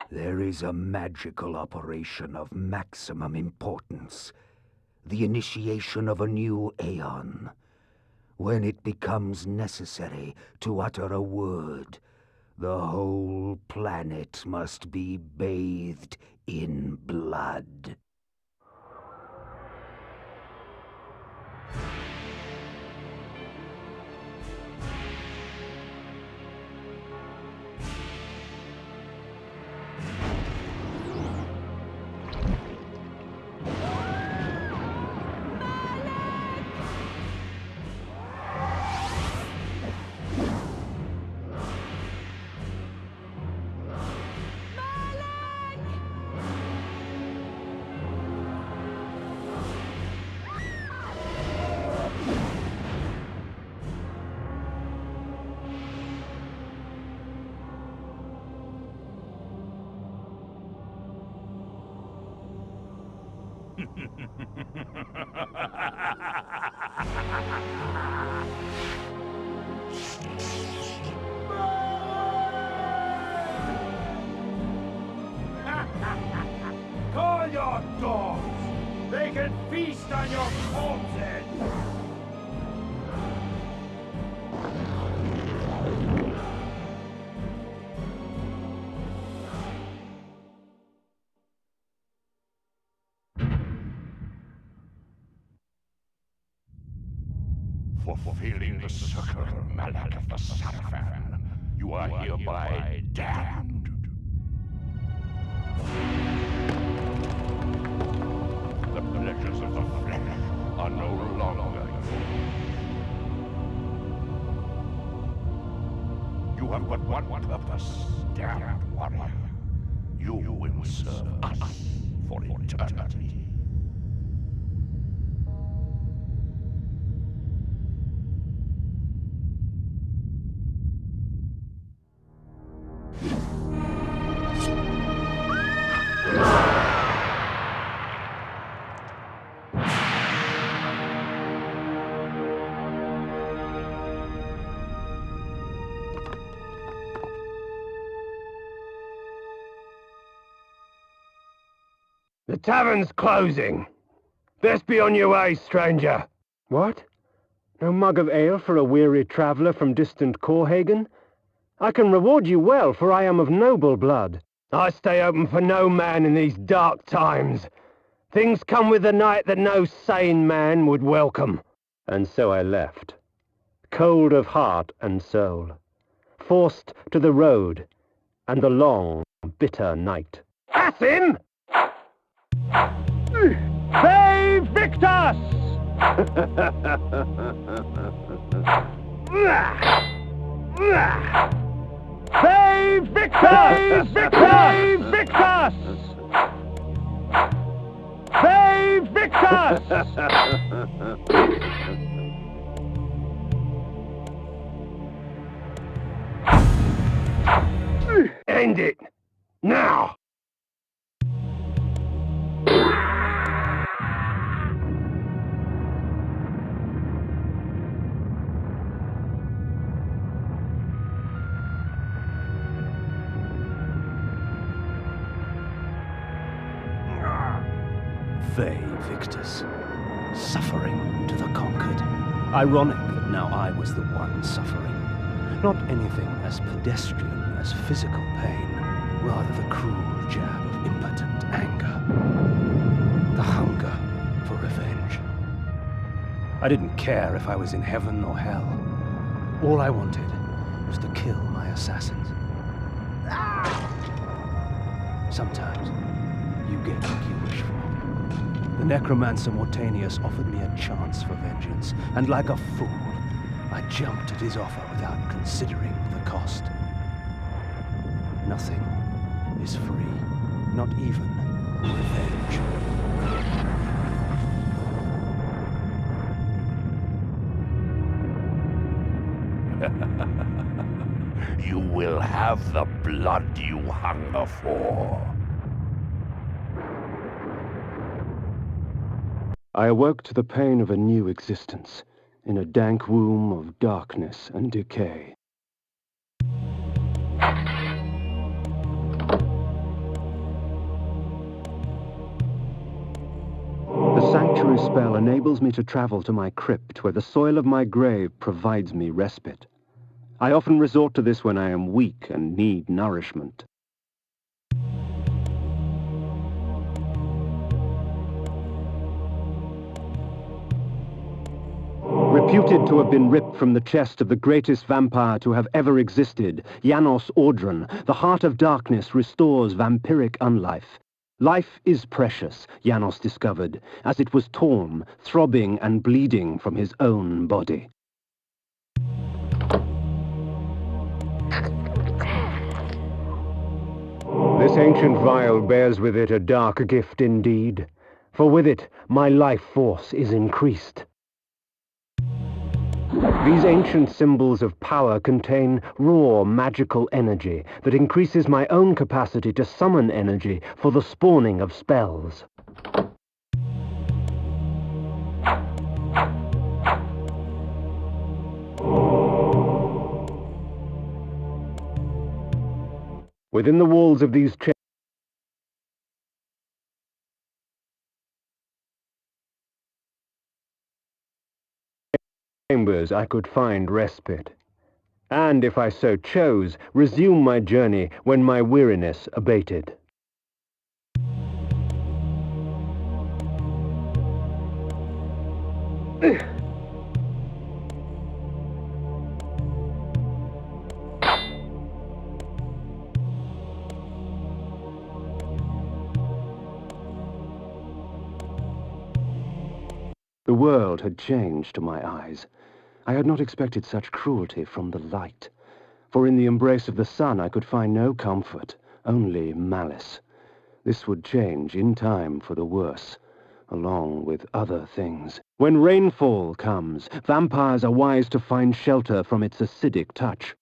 There is a magical operation of maximum importance. The initiation of a new aeon. When it becomes necessary to utter a word, the whole planet must be bathed in blood. Call your dogs! They can feast on your corpses! For fulfilling the circle of Malak of the Sarafan, you are hereby damned. The pleasures of the flesh are no longer yours. You have but one purpose, damned warrior. You will serve us for eternity. The tavern's closing. Best be on your way, stranger. What? No mug of ale for a weary traveller from distant Corhagen? I can reward you well, for I am of noble blood. I stay open for no man in these dark times. Things come with the night that no sane man would welcome. And so I left, cold of heart and soul, forced to the road and the long, bitter night. That's him! Save Victus! Save Victus! Save Victus! Save Victus! End it! Now! Vae Victus, suffering to the conquered. Ironic that now I was the one suffering. Not anything as pedestrian as physical pain, rather the cruel jab of impotent anger. The hunger for revenge. I didn't care if I was in heaven or hell. All I wanted was to kill my assassins. Sometimes you get what you wish for. The necromancer Mortanius offered me a chance for vengeance, and like a fool, I jumped at his offer without considering the cost. Nothing is free, not even revenge. You will have the blood you hunger for. I awoke to the pain of a new existence, in a dank womb of darkness and decay. spell enables me to travel to my crypt, where the soil of my grave provides me respite. I often resort to this when I am weak and need nourishment. Reputed to have been ripped from the chest of the greatest vampire to have ever existed, Janos Audron, the heart of darkness restores vampiric unlife. Life is precious, Janos discovered, as it was torn, throbbing and bleeding from his own body. This ancient vial bears with it a dark gift indeed, for with it my life force is increased. These ancient symbols of power contain raw magical energy that increases my own capacity to summon energy for the spawning of spells. Within the walls of these chambers I could find respite, and if I so chose, resume my journey when my weariness abated. The world had changed to my eyes. I had not expected such cruelty from the light, for in the embrace of the sun I could find no comfort, only malice. This would change in time for the worse, along with other things. When rainfall comes, vampires are wise to find shelter from its acidic touch.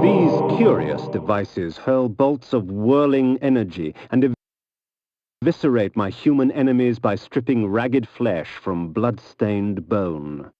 These curious devices hurl bolts of whirling energy and eviscerate my human enemies by stripping ragged flesh from blood-stained bone.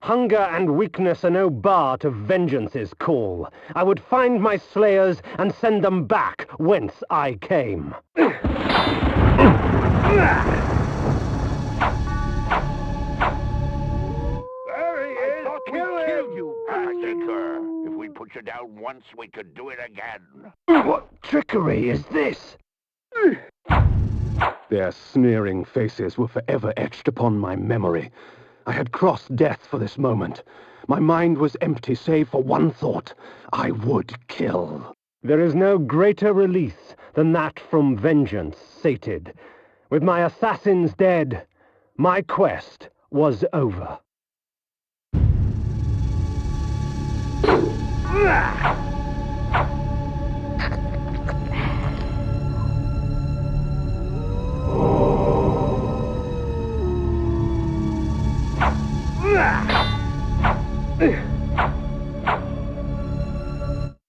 Hunger and weakness are no bar to vengeance's call. I would find my slayers and send them back whence I came. There he is! Kill you, Berserker! If we put you down once, we could do it again. What trickery is this? Their sneering faces were forever etched upon my memory. I had crossed death for this moment. My mind was empty save for one thought. I would kill. There is no greater release than that from vengeance sated. With my assassins dead, my quest was over.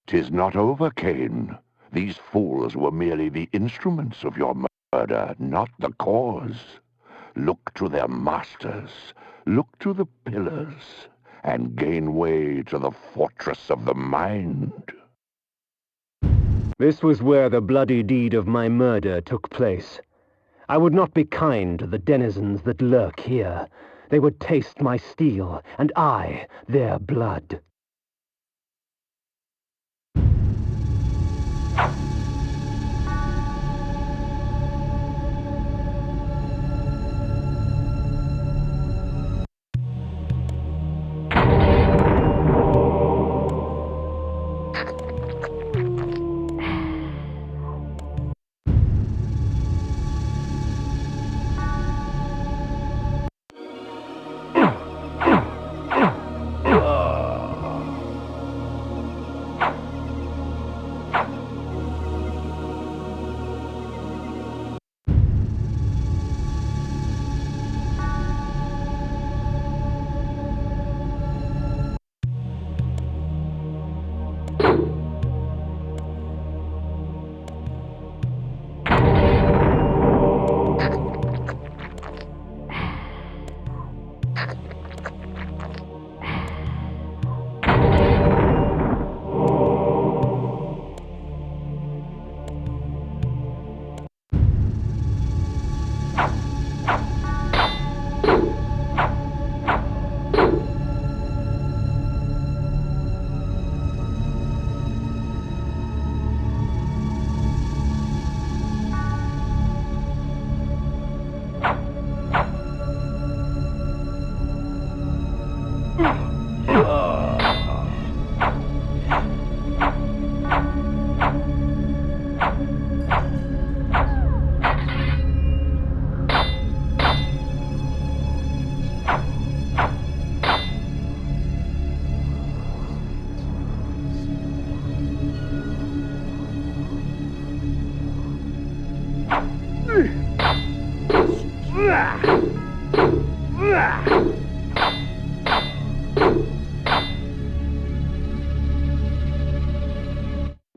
"'Tis not over, Kain. These fools were merely the instruments of your murder, not the cause. Look to their masters, look to the pillars, and gain way to the fortress of the mind." This was where the bloody deed of my murder took place. I would not be kind to the denizens that lurk here. They would taste my steel, and I their blood.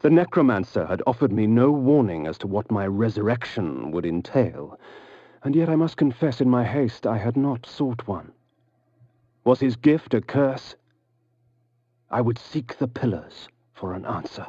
The necromancer had offered me no warning as to what my resurrection would entail, and yet I must confess in my haste I had not sought one. Was his gift a curse? I would seek the pillars for an answer.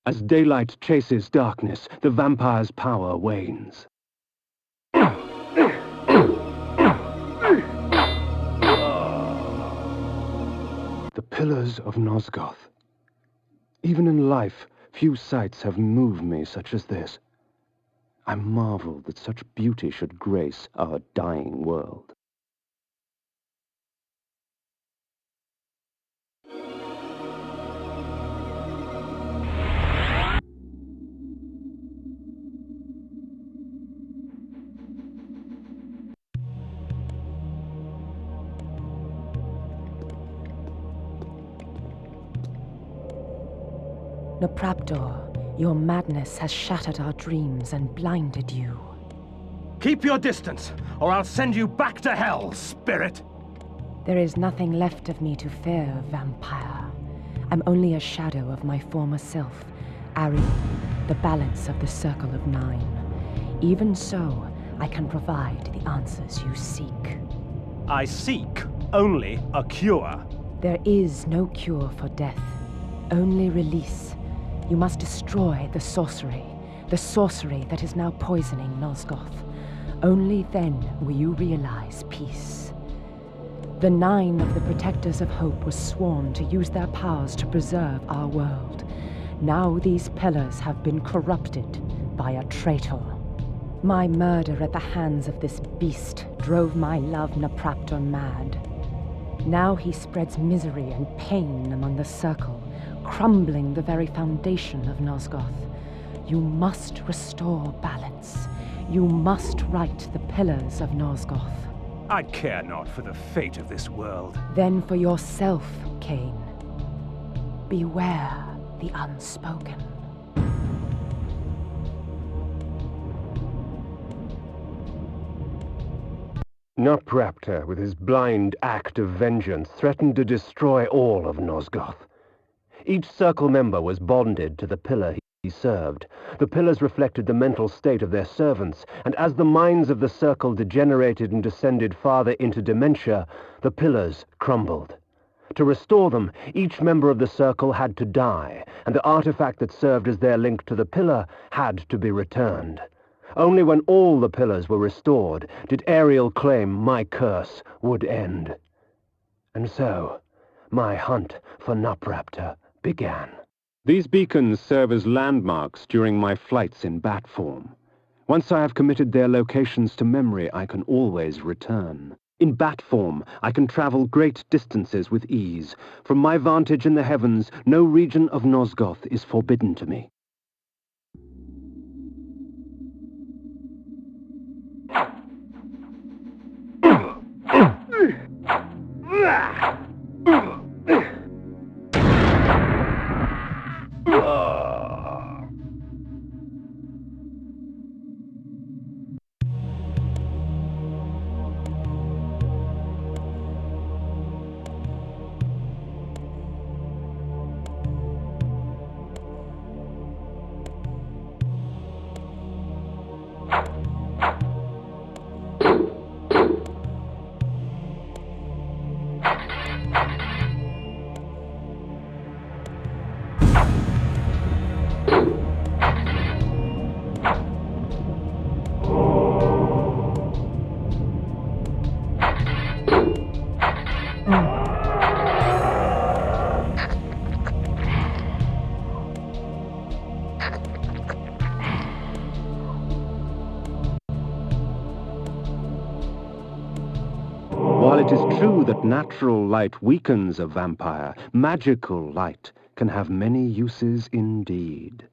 As daylight chases darkness, the vampire's power wanes. The Pillars of Nosgoth. Even in life, few sights have moved me such as this. I marvel that such beauty should grace our dying world. Nopraptor, your madness has shattered our dreams and blinded you. Keep your distance, or I'll send you back to hell, spirit! There is nothing left of me to fear, vampire. I'm only a shadow of my former self, Ari, the balance of the Circle of Nine. Even so, I can provide the answers you seek. I seek only a cure. There is no cure for death, only release. You must destroy the sorcery that is now poisoning Nosgoth. Only then will you realize peace. The 9 of the Protectors of Hope were sworn to use their powers to preserve our world. Now these pillars have been corrupted by a traitor. My murder at the hands of this beast drove my love Nopraptor mad. Now he spreads misery and pain among the Circle, crumbling the very foundation of Nosgoth. You must restore balance. You must right the Pillars of Nosgoth. I care not for the fate of this world. Then for yourself, Kain. Beware the unspoken. Nopraptor, with his blind act of vengeance, threatened to destroy all of Nosgoth. Each Circle member was bonded to the pillar he served. The pillars reflected the mental state of their servants, and as the minds of the Circle degenerated and descended farther into dementia, the pillars crumbled. To restore them, each member of the Circle had to die, and the artifact that served as their link to the pillar had to be returned. Only when all the pillars were restored did Ariel claim my curse would end. And so, my hunt for Nopraptor began. These beacons serve as landmarks during my flights in bat form. Once I have committed their locations to memory, I can always return. In bat form, I can travel great distances with ease. From my vantage in the heavens, no region of Nosgoth is forbidden to me. While it is true that natural light weakens a vampire, magical light can have many uses indeed.